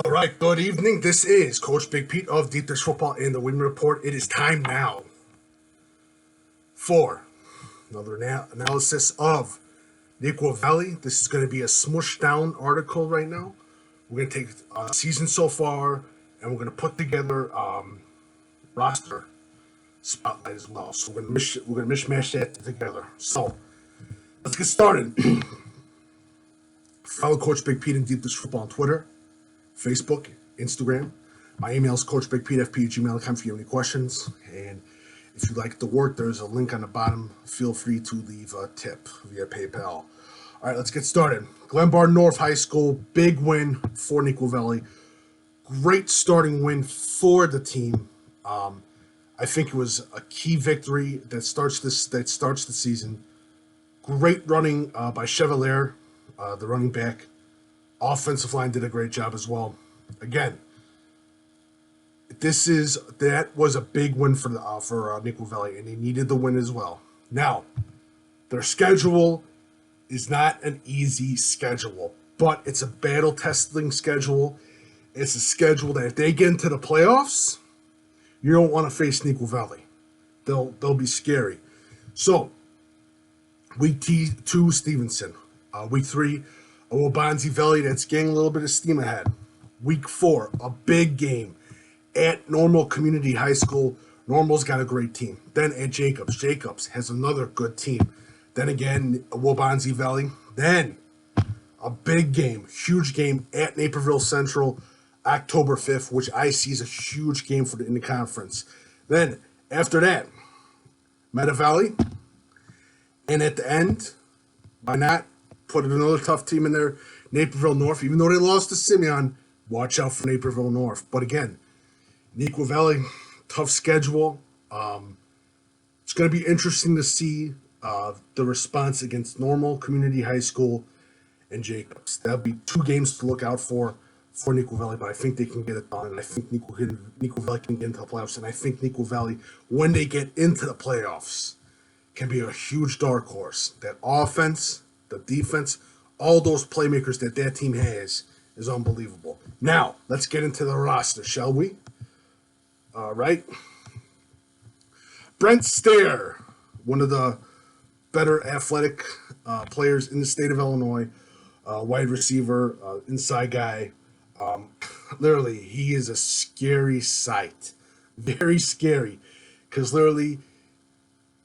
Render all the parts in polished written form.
All right, good evening. This is Coach Big Pete of Deep Dish Football and the Win Report. It is time now for another analysis of Neuqua Valley. This is going to be a smushed down article right now. We're going to take season so far, and we're going to put together roster spotlight as well. So we're going to mishmash that together. So let's get started. Follow Coach Big Pete and Deep Dish Football on Twitter, Facebook, Instagram. My email is coachbigpetefp@gmail.com if you have any questions. And if you like the work, there's a link on the bottom. Feel free to leave a tip via PayPal. All right, let's get started. Glenbard North High School, big win for Neuqua Valley. Great starting win for the team. I think it was a key victory that starts the season. Great running by Chevalier, the running back. Offensive line did a great job as well. Again, that was a big win for Neuqua Valley, and they needed the win as well. Now, their schedule is not an easy schedule, but it's a battle-testing schedule. It's a schedule that if they get into the playoffs, you don't want to face Neuqua Valley. They'll be scary. So, week 2, Stevenson. Week 3, Wabanzi Valley, that's getting a little bit of steam ahead. Week 4, a big game at Normal Community High School. Normal's got a great team. Then at Jacobs. Jacobs has another good team. Then again, Wabanzi Valley. Then a big game, huge game at Naperville Central, October 5th, which I see is a huge game in the conference. Then, after that, Meta Valley. And at the end, why not put another tough team in there, Naperville North. Even though they lost to Simeon, watch out for Naperville North. But again, Neuqua Valley, tough schedule. It's going to be interesting to see the response against Normal Community High School and Jacobs. That'll be 2 games to look out for Neuqua Valley, but I think they can get it done, and I think Neuqua Valley can get into the playoffs, and I think Neuqua Valley, when they get into the playoffs, can be a huge dark horse. That offense, the defense, all those playmakers that team has is unbelievable. Now, let's get into the roster, shall we? All right. Brent Stair, one of the better athletic players in the state of Illinois, wide receiver, inside guy. Literally, he is a scary sight. Very scary. Because literally,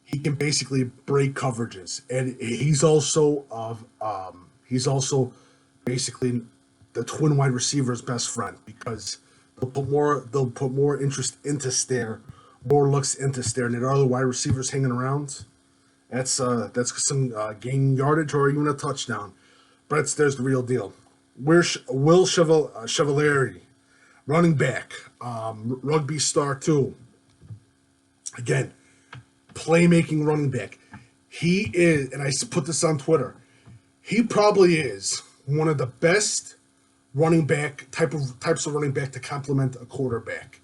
he can basically break coverages, and he's also basically the twin wide receiver's best friend, because they'll put more interest into Stair, more looks into Stair, and there are other wide receivers hanging around. That's some gaining yardage or even a touchdown. Brett Stair's the real deal. Will Chevalier, running back, rugby star too. Again, playmaking running back. He is, and I put this on Twitter, he probably is one of the best running back types of running back to complement a quarterback.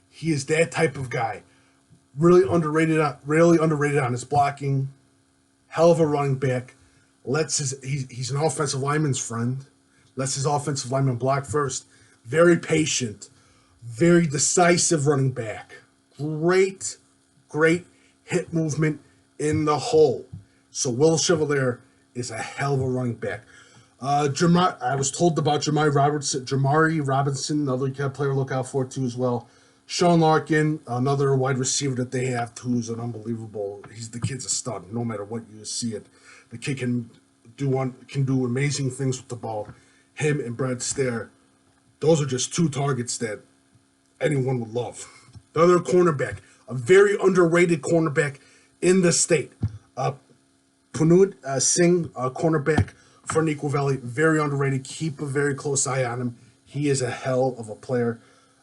He is that type of guy. Really underrated on his blocking. Hell of a running back. He's an offensive lineman's friend. Lets his offensive lineman block first. Very patient. Very decisive running back. Great hit movement in the hole. So Will Chevalier is a hell of a running back. I was told about Jamari Robinson, another player to look out for too as well. Sean Larkin, another wide receiver that they have too, is an unbelievable. The kid's a stud. No matter what you see it, the kid can do amazing things with the ball. Him and Brad Stair, those are just 2 targets that anyone would love. The other cornerback, a very underrated cornerback in the state. Punud Singh, cornerback for Neuqua Valley, very underrated. Keep a very close eye on him. He is a hell of a player.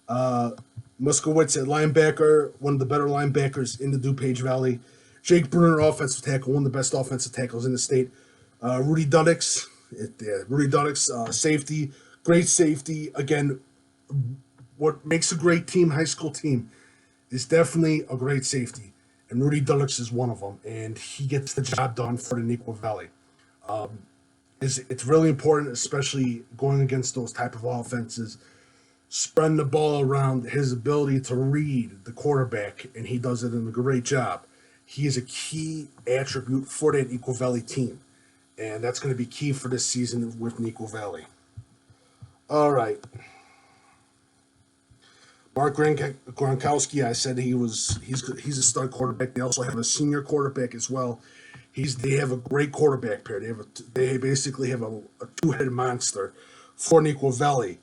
Muskowitz at linebacker, one of the better linebackers in the DuPage Valley. Jake Bruner, offensive tackle, one of the best offensive tackles in the state. Rudy Duddix, safety, great safety. Again, what makes a great high school team, is definitely a great safety. And Rudy Duddix is one of them, and he gets the job done for the Neuqua Valley. It's really important, especially going against those type of offenses, spreading the ball around, his ability to read the quarterback, and he does it in a great job. He is a key attribute for that Neuqua Valley team, and that's going to be key for this season with Neuqua Valley. All right. Mark Gronkowski, I said he's a stud quarterback. They also have a senior quarterback as well. They have a great quarterback pair. They basically have a two-headed monster for Neuqua Valley.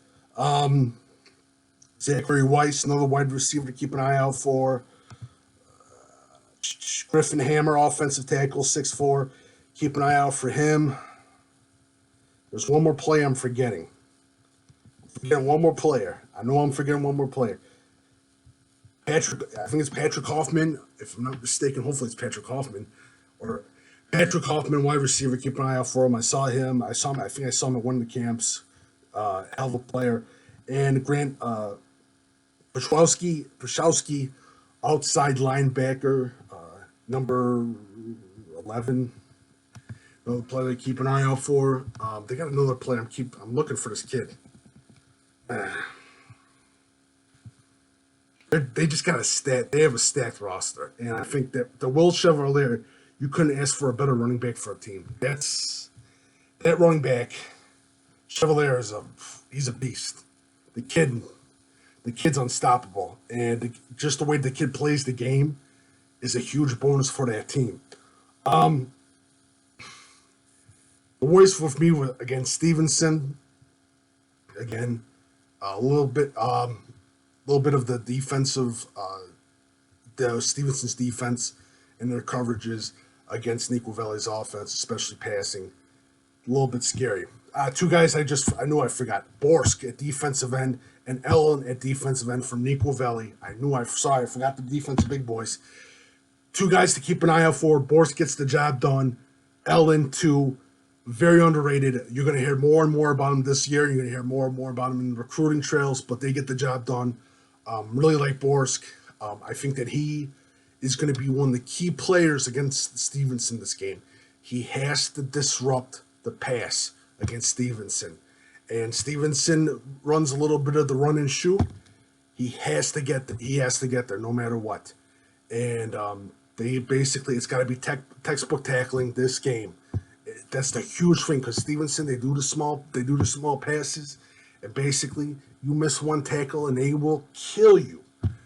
Zachary Weiss, another wide receiver to keep an eye out for. Griffin Hammer, offensive tackle, 6'4". Keep an eye out for him. There's one more player I'm forgetting. One more player. I know I'm forgetting one more player. I think it's Patrick Hoffman. If I'm not mistaken, hopefully it's Patrick Hoffman. Or Patrick Hoffman, wide receiver. Keep an eye out for him. I saw him. I think I saw him at one of the camps. Hell of a player. And Grant Pashowski, outside linebacker, number 11. Another player to keep an eye out for. They got another player. I'm looking for this kid. They just got a stat. They have a stacked roster, and I think that the Will Chevalier, you couldn't ask for a better running back for a team. That running back, Chevalier he's a beast. The kid's unstoppable, and just the way the kid plays the game is a huge bonus for that team. The worst with me was against Stevenson. Again, a little bit of the defensive, the Stevenson's defense and their coverages against Neuqua Valley's offense, especially passing, a little bit scary. Two guys I knew I forgot. Borsk at defensive end and Ellen at defensive end from Neuqua Valley. I forgot the defensive big boys. Two guys to keep an eye out for. Borsk gets the job done. Ellen, too. Very underrated. You're going to hear more and more about him this year. You're going to hear more and more about him in the recruiting trails, but they get the job done. Really like Borsk. I think that he is going to be one of the key players against Stevenson this game. He has to disrupt the pass against Stevenson. And Stevenson runs a little bit of the run and shoot. He has to get there no matter what. And it's got to be textbook tackling this game. That's the huge thing because Stevenson, they do the small passes, and basically you miss one tackle and they will kill you.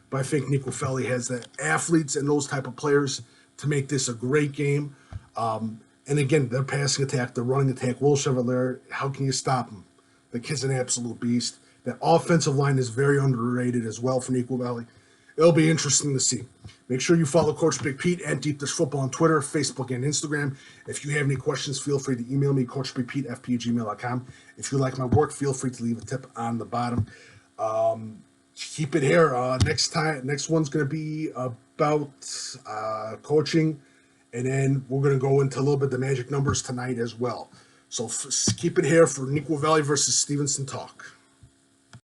But I think Neuqua Valley has the athletes and those type of players to make this a great game. And again, their passing attack, their running attack, Will Chevalier, how can you stop him? The kid's an absolute beast. That offensive line is very underrated as well for Neuqua Valley. It'll be interesting to see. Make sure you follow Coach Big Pete and Deep Dish Football on Twitter, Facebook, and Instagram. If you have any questions, feel free to email me, coachbigpete@fp@gmail.com. If you like my work, feel free to leave a tip on the bottom. Keep it here. Next one's going to be about coaching, and then we're going to go into a little bit of the magic numbers tonight as well. So keep it here for Neuqua Valley versus Stevenson talk.